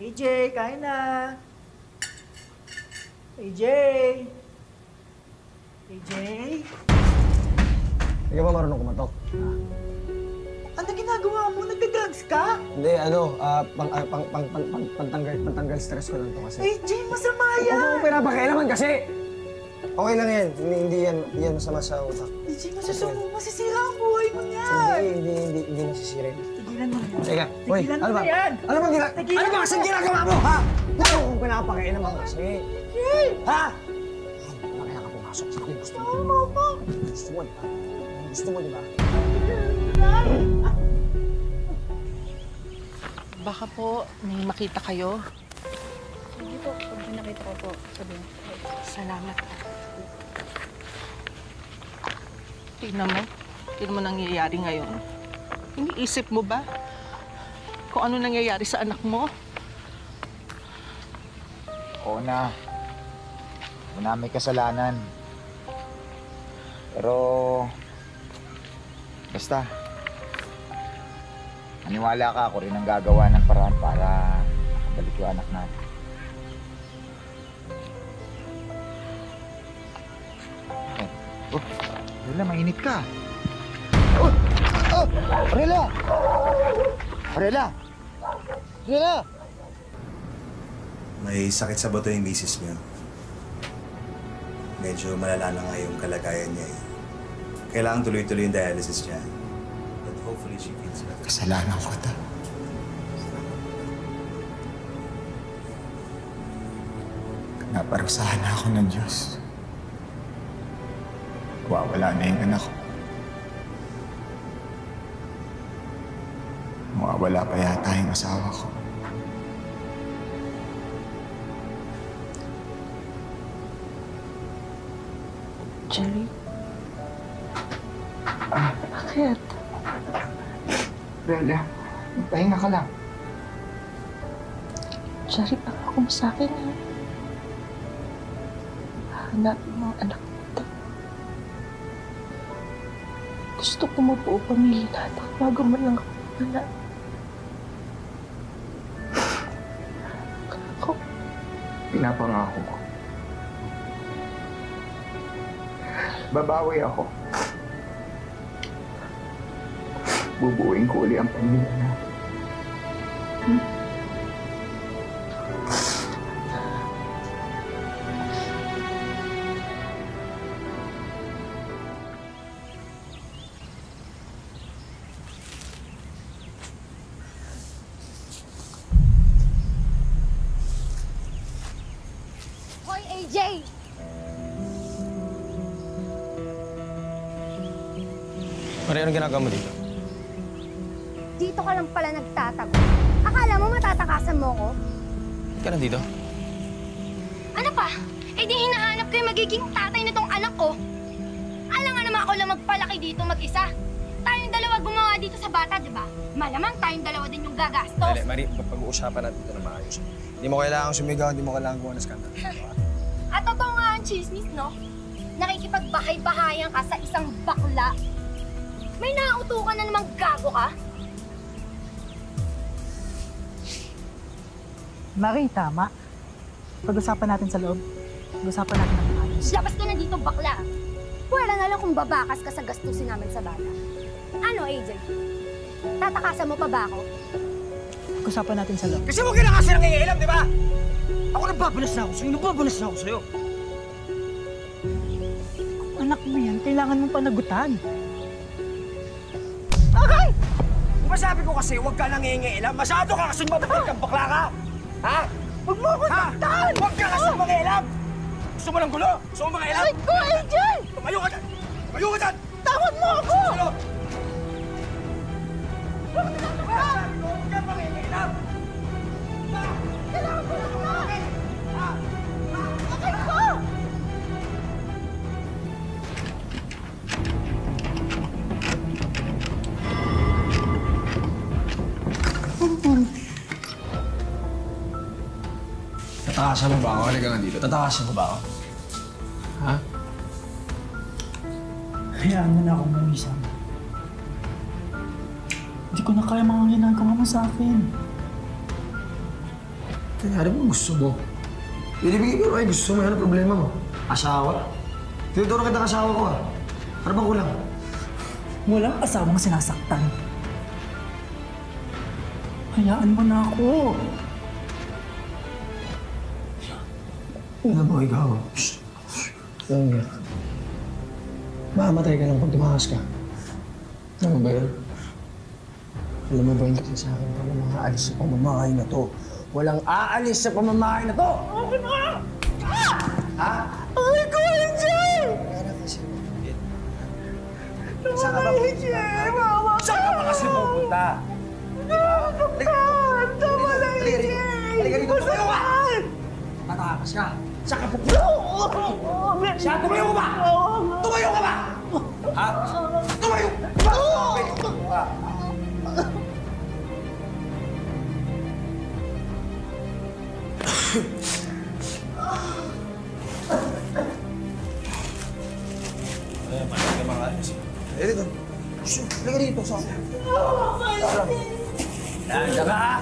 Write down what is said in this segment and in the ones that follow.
AJ, kain na! AJ! AJ? Hindi ka ba marunong kumatok? Ano ginagawa mo? Nagda-drugs ka? Hindi, pantanggal stress ko lang to kasi. AJ, masama yan! Huwag mo pinapakialaman kasi! Okay lang yan. Hindi yan masama sa utak. AJ, masisira ang buhay mo niyan! Hindi nasisira yun. Tigilan mo yan. Teka, hoy, ano ba? Yan. Ano ba kasi ginagawa mo, ha? Huwag mo pinapakialaman kasi. Ha? Wala kaya ka pumasok sa akin. Gusto mo, di ba? Gusto mo, di ba? Baka po may makita kayo. Sige po, pag nakita ko po, sabihin. Salamat po. Tingnan mo nangyayari ngayon. Iniisip mo ba kung ano nangyayari sa anak mo? Oo na. Wala may kasalanan. Pero... basta. Maniwala ka, ako rin ang gagawa ng paraan para balik yung anak natin. Arela, mainit ka. Arela! Arela! Arela! May sakit sa bato yung misis niyo. Medyo malala na nga yung kalagayan niya eh. Kailangan tuloy-tuloy yung dialysis niya. But hopefully she feels better. Kasalanan ko ito. Naparusahan na ako ng Diyos. Wawala na yung anak ko. Mawawala pa yata yung asawa ko. Jerry? Bakit? Bella, magpahinga ka lang. Jerry, pangako mo sa akin, ha? Hanapin mo ang anak mo. Gusto ko mabuo pamilya natin bago mo lang ako wala. Ako. Pinapangako ko. Babawi ako. Bubuuin ko uli ang pamilya natin. Hoy, AJ! Maria, anong ginagawa mo dito? Dito ka lang pala nagtatago. Akala mo matatakasan mo ko? Ba't ka nandito? Ano pa? Eh di hinahanap ko yung magiging tatay nitong anak ko. Alam nga naman ako lang magpalaki dito mag-isa. Tayong dalawa gumawa dito sa bata, di ba? Malamang tayong dalawa din yung gagastos. Maria, pag-uusapan natin ito na maayos. Hindi mo kailangang sumigaw, hindi mo kailangan gumawa ng skandal. At totoo nga ang chismis, no? Nakikipagbahay-bahayan ka sa isang bakla. May nautukan na namang gago ka? Marie, tama. Pag-usapan natin sa loob. Pag-usapan natin ng maayos. Labas ka na dito, bakla. Wala na lang kung babakas ka sa gastusin namin sa bata. Ano, AJ? Tatakasan mo pa ba ako? Pag-usapan natin sa loob. Kasi mo ka na kasi nangingialam, di ba? Ako nagbabalas na ako sa'yo, nagbabalas na ako sa'yo. Anak mo yan, kailangan mong panagutan. Okay! Di ba sabi ko kasi huwag ka nangingialam? Masyado ka kasing matagal kang bakla ka! Ha? Huwag mo ako saktan! Huwag ka kasing mangialam! Gusto mo ng gulo? Gusto mo mangialam? Ay ko, AJ! Tumayo ka dyan! Tumayo ka dyan! Tawad mo ako! Ano? Huwag ka mangingialam! Kailangan ko lang na! Bakit ko? Tatakasan mo ba ako? Halika nga dito. Tatakasan mo ba ako? Ha? Hayaan mo na akong mamisang. Hindi ko na kaya mga ginagawa mo sa akin. Kaya mo gusto mo. Binibigay ko ay gusto mo, ano problema mo? Asawa? Tinuturo kita ng asawa ko ah. Ano bang kulang? Walang asawang sinasaktan. Hayaan mo na ako. Ano ba ikaw? Shhh! Langit. Mamamatay ka lang pag tumakas ka. Ano ba yun? Alam mo ba yun kasi sa akin, walang mga aalis sa pamamahay na to. Walang aalis sa pamamahay na to! Okay na! Ha? Ay ko, Angel! Kaya kasi bakit? Saan ka ba pupunta? Saan ka ba kasi pupunta? Tama na, Angel! Halika dito, tumayo ka! Tatakas ka! Saan ka pupunta? Siya, tumayo ka ba? Tumayo ka ba? Ha? Tumayo! Tumayo ka! Dito. Halika dito sa akin. Nandiyan ka!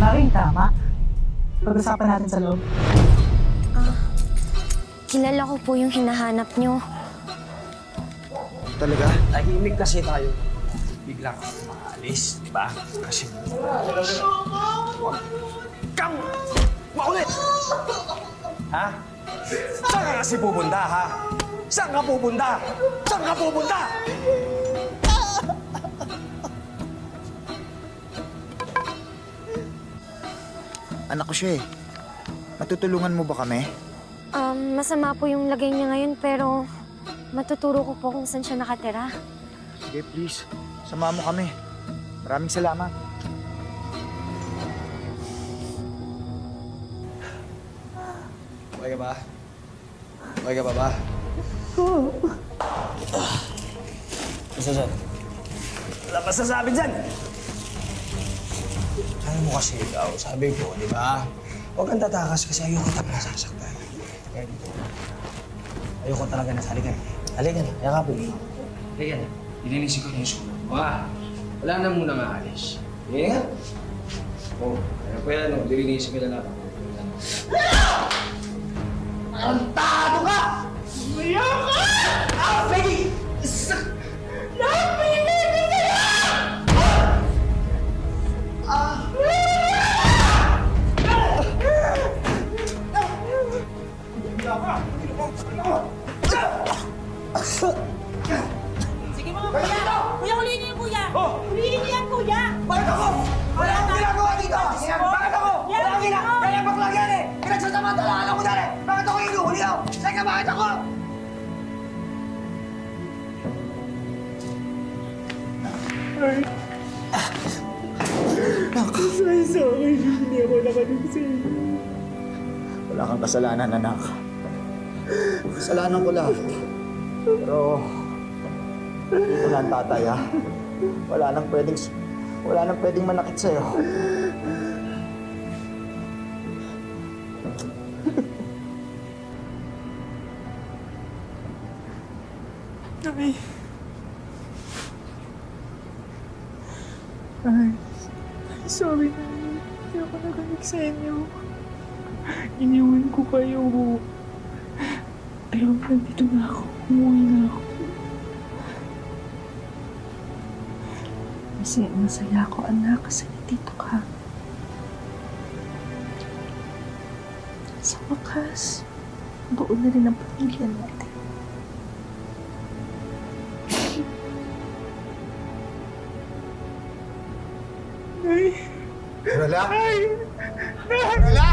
Maring tama. Pag-usapan natin sa loob. Kilala ko po yung hinahanap nyo. Talaga? Tahimik kasi tayo. Bigla kang maalis, di ba? Kasi... Kang! Makulit! Ha? Saan ka kasi pupunta, ha? Saan ka pupunta? Saan ka pupunta? Anak ko siya eh. Matutulungan mo ba kami? Masama po yung lagay niya ngayon pero matuturo ko po kung saan siya nakatira. Sige, please. Sama mo kami. Maraming salamat. Okay ka ba? Okay ka ba? Wala pa sasabi dyan! Sabi mo kasi ikaw, sabi ko, di ba? Huwag kang tatakas kasi ayoko kita nasasaktan. Kaya dito. Ayoko talaga na. Halika na. Halika na. Yakapin mo. Halika na. Nilinisin ko na yung sulat mo, ha? Wala na muna maalis. Sige nga. Oo. Kaya pa yan, nilinisin ko na lang. Antado ka! Umiyak ka! Ah, Peggy! Napinigil ka na! Sige mga kuya! Kuya, ulihin niyo yung kuya! Ulihin niyo yan, kuya! Bakit ako? Wala akong ginagawa dito! Bakit ako? Wala akong ginagawa! Kaya baklang yan eh! Pinagsasamantalaan ako dyan eh! Bakit ako inuhuli ako? Saka bakit ako? Wala kang kasalanan, anak. Kasalanan ko lahat. Pero... dito na ang tatay, ha? Wala nang pwedeng manakit sa'yo. Ay. Ay. Sorry na. Hindi ako naganig sa inyo. Iniwan ko kayo. Pero nandito na ako. Umuwi na ako. Masaya ako, anak, kasi nandito ka. Sa wakas, buo na rin ang pamilya natin. Wala? Ay! Wala?